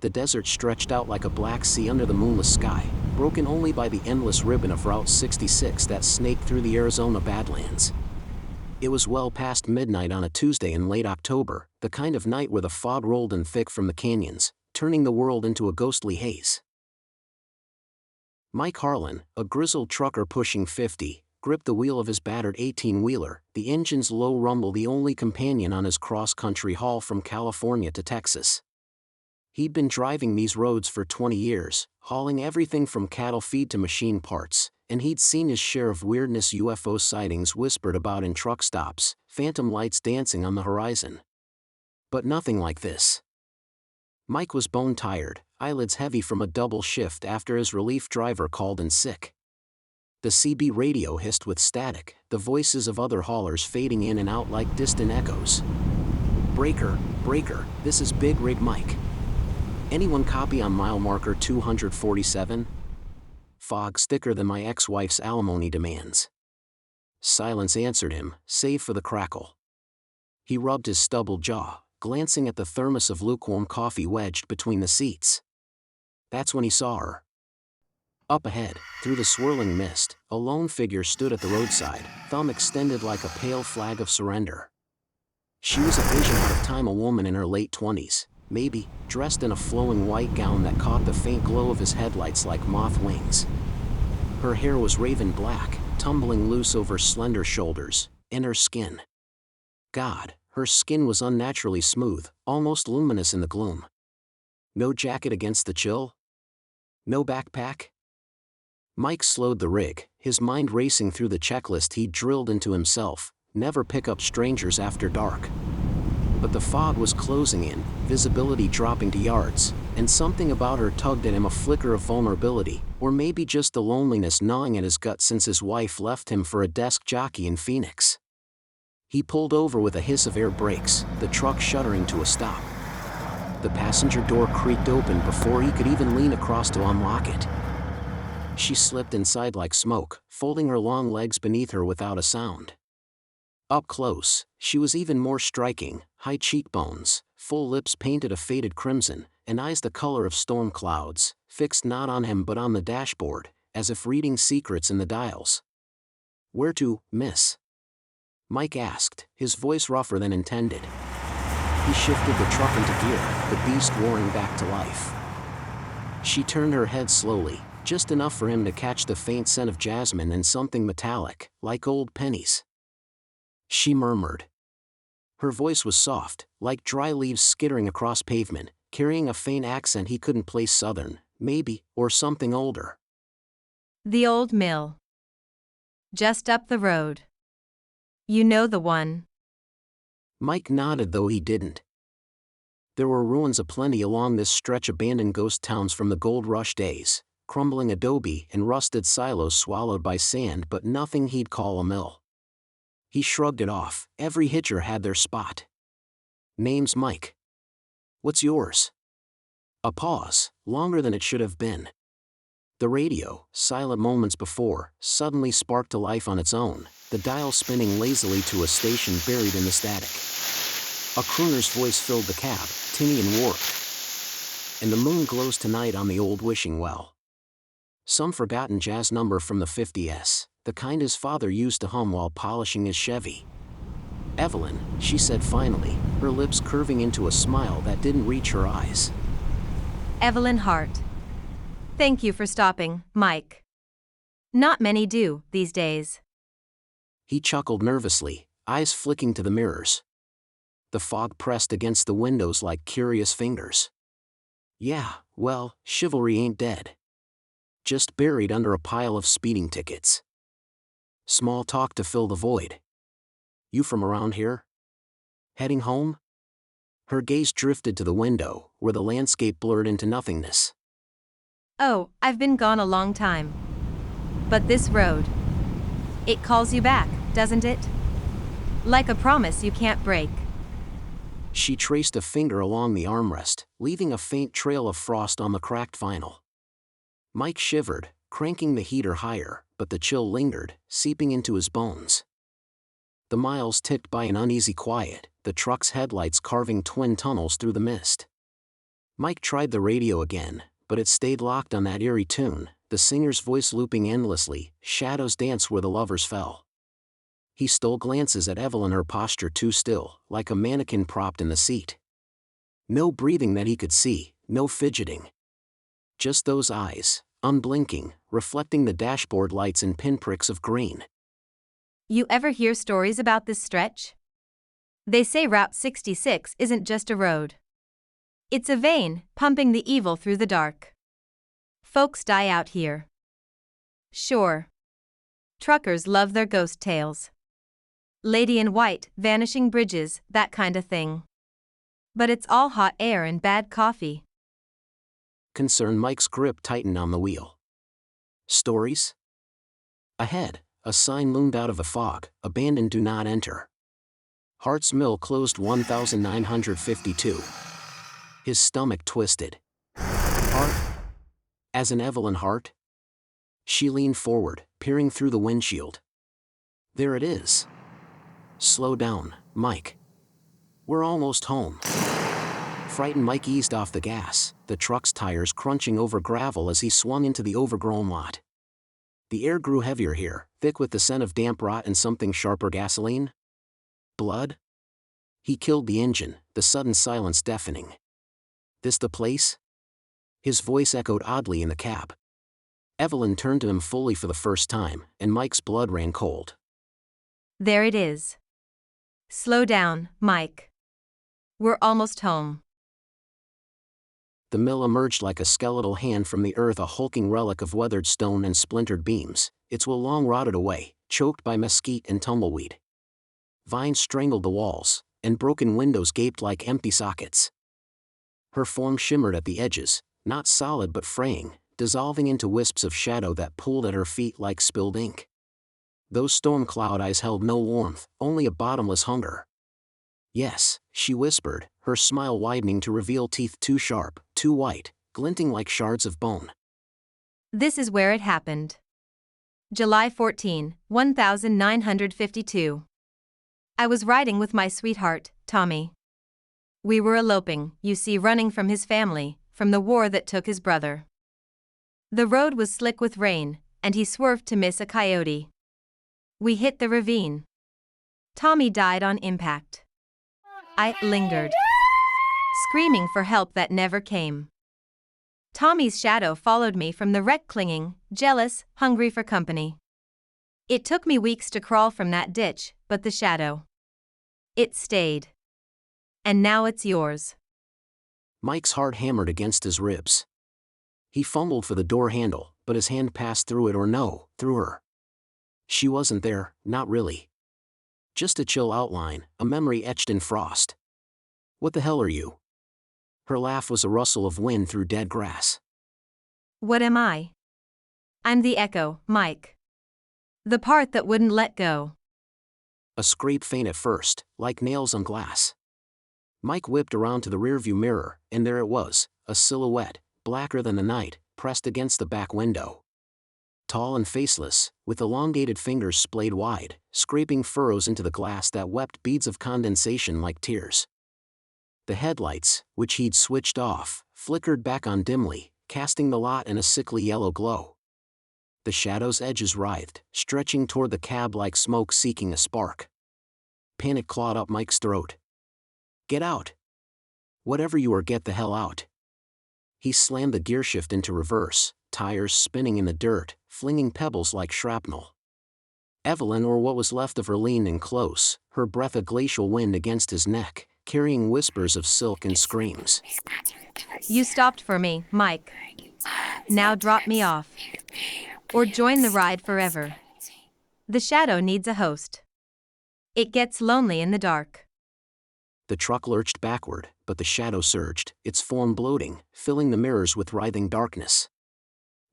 The desert stretched out like a black sea under the moonless sky, broken only by the endless ribbon of Route 66 that snaked through the Arizona Badlands. It was well past midnight on a Tuesday in late October, the kind of night where the fog rolled in thick from the canyons, turning the world into a ghostly haze. Mike Harlan, a grizzled trucker pushing 50, gripped the wheel of his battered 18-wheeler, the engine's low rumble the only companion on his cross-country haul from California to Texas. He'd been driving these roads for 20 years, hauling everything from cattle feed to machine parts, and he'd seen his share of weirdness, UFO sightings whispered about in truck stops, phantom lights dancing on the horizon. But nothing like this. Mike was bone-tired, eyelids heavy from a double shift after his relief driver called in sick. The CB radio hissed with static, the voices of other haulers fading in and out like distant echoes. "Breaker, breaker, this is Big Rig Mike. Anyone copy on mile marker 247? Fog thicker than my ex-wife's alimony demands." Silence answered him, save for the crackle. He rubbed his stubbled jaw, glancing at the thermos of lukewarm coffee wedged between the seats. That's when he saw her. Up ahead, through the swirling mist, a lone figure stood at the roadside, thumb extended like a pale flag of surrender. She was a vision out of time, a woman in her late 20s, maybe, dressed in a flowing white gown that caught the faint glow of his headlights like moth wings. Her hair was raven black, tumbling loose over slender shoulders, and her skin. God, her skin was unnaturally smooth, almost luminous in the gloom. No jacket against the chill? No backpack? Mike slowed the rig, his mind racing through the checklist he'd drilled into himself: never pick up strangers after dark. But the fog was closing in, visibility dropping to yards, and something about her tugged at him, a flicker of vulnerability, or maybe just the loneliness gnawing at his gut since his wife left him for a desk jockey in Phoenix. He pulled over with a hiss of air brakes, the truck shuddering to a stop. The passenger door creaked open before he could even lean across to unlock it. She slipped inside like smoke, folding her long legs beneath her without a sound. Up close, she was even more striking: high cheekbones, full lips painted a faded crimson, and eyes the color of storm clouds, fixed not on him but on the dashboard, as if reading secrets in the dials. "Where to, miss?" Mike asked, his voice rougher than intended. He shifted the truck into gear, the beast roaring back to life. She turned her head slowly, just enough for him to catch the faint scent of jasmine and something metallic, like old pennies. She murmured. Her voice was soft, like dry leaves skittering across pavement, carrying a faint accent he couldn't place: southern, maybe, or something older. "The old mill. Just up the road. You know the one." Mike nodded, though he didn't. There were ruins aplenty along this stretch, abandoned ghost towns from the gold rush days, crumbling adobe and rusted silos swallowed by sand, but nothing he'd call a mill. He shrugged it off. Every hitcher had their spot. "Name's Mike. What's yours?" A pause, longer than it should have been. The radio, silent moments before, suddenly sparked to life on its own, the dial spinning lazily to a station buried in the static. A crooner's voice filled the cab, tinny and warped. "And the moon glows tonight on the old wishing well." Some forgotten jazz number from the 50s, the kind his father used to hum while polishing his Chevy. "Evelyn," she said finally, her lips curving into a smile that didn't reach her eyes. "Evelyn Hart. Thank you for stopping, Mike. Not many do, these days." He chuckled nervously, eyes flicking to the mirrors. The fog pressed against the windows like curious fingers. "Yeah, well, chivalry ain't dead. Just buried under a pile of speeding tickets. Small talk to fill the void. You from around here? Heading home?" Her gaze drifted to the window, where the landscape blurred into nothingness. "Oh, I've been gone a long time. But this road, it calls you back, doesn't it? Like a promise you can't break." She traced a finger along the armrest, leaving a faint trail of frost on the cracked vinyl. Mike shivered, cranking the heater higher, but the chill lingered, seeping into his bones. The miles ticked by in uneasy quiet, the truck's headlights carving twin tunnels through the mist. Mike tried the radio again, but it stayed locked on that eerie tune, the singer's voice looping endlessly, shadows dance where the lovers fell. He stole glances at Evelyn, her posture too still, like a mannequin propped in the seat. No breathing that he could see, no fidgeting. Just those eyes, unblinking, reflecting the dashboard lights in pinpricks of green. You ever hear stories about this stretch? They say Route 66 isn't just a road. It's a vein, pumping the evil through the dark. Folks die out here. Sure. Truckers love their ghost tales. Lady in White, vanishing bridges, that kind of thing. But it's all hot air and bad coffee. Concerned, Mike's grip tightened on the wheel. Stories? Ahead, a sign loomed out of the fog, abandoned, do not enter. Hart's Mill closed 1952. His stomach twisted. Hart? As in Evelyn Hart? She leaned forward, peering through the windshield. There it is. Slow down, Mike. We're almost home. Frightened, Mike eased off the gas, the truck's tires crunching over gravel as he swung into the overgrown lot. The air grew heavier here, thick with the scent of damp rot and something sharper, gasoline? Blood? He killed the engine, the sudden silence deafening. This the place? His voice echoed oddly in the cab. Evelyn turned to him fully for the first time, and Mike's blood ran cold. There it is. Slow down, Mike. We're almost home. The mill emerged like a skeletal hand from the earth, a hulking relic of weathered stone and splintered beams, its will long rotted away, choked by mesquite and tumbleweed. Vines strangled the walls, and broken windows gaped like empty sockets. Her form shimmered at the edges, not solid but fraying, dissolving into wisps of shadow that pooled at her feet like spilled ink. Those storm cloud eyes held no warmth, only a bottomless hunger. Yes, she whispered, her smile widening to reveal teeth too sharp, too white, glinting like shards of bone. This is where it happened. July 14, 1952. I was riding with my sweetheart, Tommy. We were eloping, you see, running from his family, from the war that took his brother. The road was slick with rain, and he swerved to miss a coyote. We hit the ravine. Tommy died on impact. I lingered, screaming for help that never came. Tommy's shadow followed me from the wreck, clinging, jealous, hungry for company. It took me weeks to crawl from that ditch, but the shadow, it stayed. And now it's yours. Mike's heart hammered against his ribs. He fumbled for the door handle, but his hand passed through it, or no, through her. She wasn't there, not really. Just a chill outline, a memory etched in frost. What the hell are you? Her laugh was a rustle of wind through dead grass. What am I? I'm the echo, Mike. The part that wouldn't let go. A scrape, faint at first, like nails on glass. Mike whipped around to the rearview mirror, and there it was, a silhouette, blacker than the night, pressed against the back window. Tall and faceless, with elongated fingers splayed wide, scraping furrows into the glass that wept beads of condensation like tears. The headlights, which he'd switched off, flickered back on dimly, casting the lot in a sickly yellow glow. The shadow's edges writhed, stretching toward the cab like smoke seeking a spark. Panic clawed up Mike's throat. Get out! Whatever you are, get the hell out! He slammed the gearshift into reverse, tires spinning in the dirt, flinging pebbles like shrapnel. Evelyn, or what was left of her, leaned in close, her breath a glacial wind against his neck, carrying whispers of silk and screams. You stopped for me, Mike. Now drop me off. Or join the ride forever. The shadow needs a host. It gets lonely in the dark. The truck lurched backward, but the shadow surged, its form bloating, filling the mirrors with writhing darkness.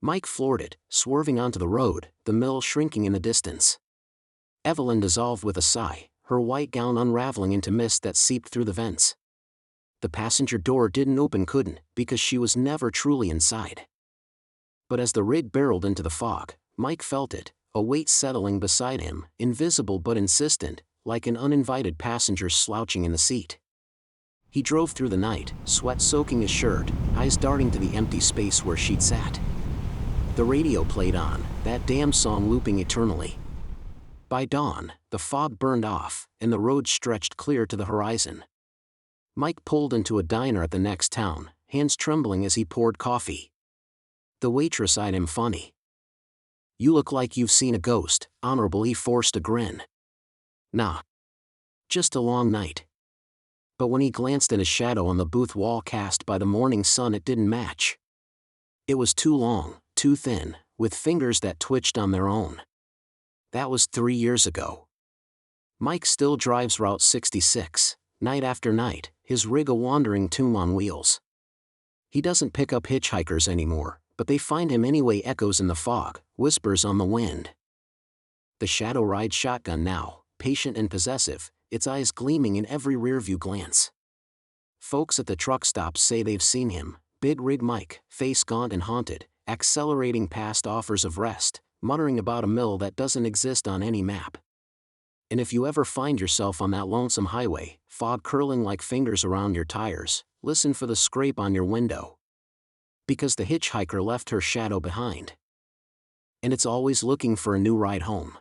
Mike floored it, swerving onto the road, the mill shrinking in the distance. Evelyn dissolved with a sigh, her white gown unraveling into mist that seeped through the vents. The passenger door didn't open, couldn't, because she was never truly inside. But as the rig barreled into the fog, Mike felt it, a weight settling beside him, invisible but insistent, like an uninvited passenger slouching in the seat. He drove through the night, sweat soaking his shirt, eyes darting to the empty space where she'd sat. The radio played on, that damn song looping eternally. By dawn, the fog burned off, and the road stretched clear to the horizon. Mike pulled into a diner at the next town, hands trembling as he poured coffee. The waitress eyed him funny. "You look like you've seen a ghost," Honorable he forced a grin. "Nah. Just a long night." But when he glanced at a shadow on the booth wall cast by the morning sun, it didn't match. It was too long, too thin, with fingers that twitched on their own. That was 3 years ago. Mike still drives Route 66, night after night, his rig a wandering tomb on wheels. He doesn't pick up hitchhikers anymore, but they find him anyway. Echoes in the fog, whispers on the wind. The shadow rides shotgun now, patient and possessive, its eyes gleaming in every rearview glance. Folks at the truck stops say they've seen him, big rig Mike, face gaunt and haunted, accelerating past offers of rest, muttering about a mill that doesn't exist on any map. And if you ever find yourself on that lonesome highway, fog curling like fingers around your tires, listen for the scrape on your window. Because the hitchhiker left her shadow behind. And it's always looking for a new ride home.